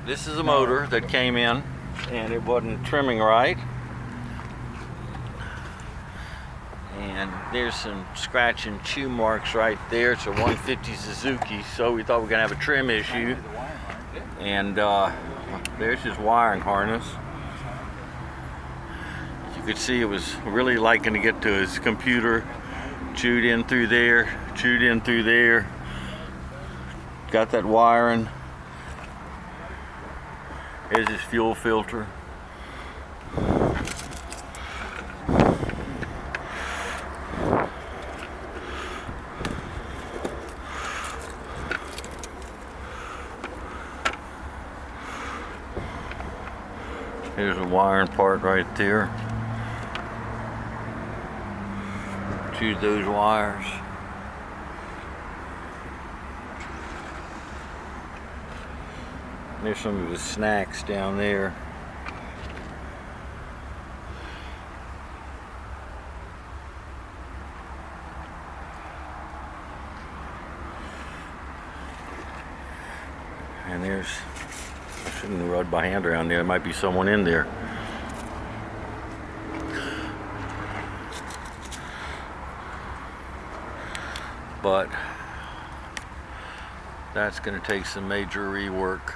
This is a motor that came in and it wasn't trimming right. And there's some scratch and chew marks right there. It's a 150 Suzuki, so we thought we were gonna have a trim issue. And there's his wiring harness. As you could see, it was really liking to get to his computer. Chewed in through there, chewed in through there. Got that wiring. Here's his fuel filter. Here's a wiring part right there. Chewed those wires. There's some of his snacks down there. And there's, I shouldn't have rode by hand around there. There might be someone in there. But that's going to take some major rework.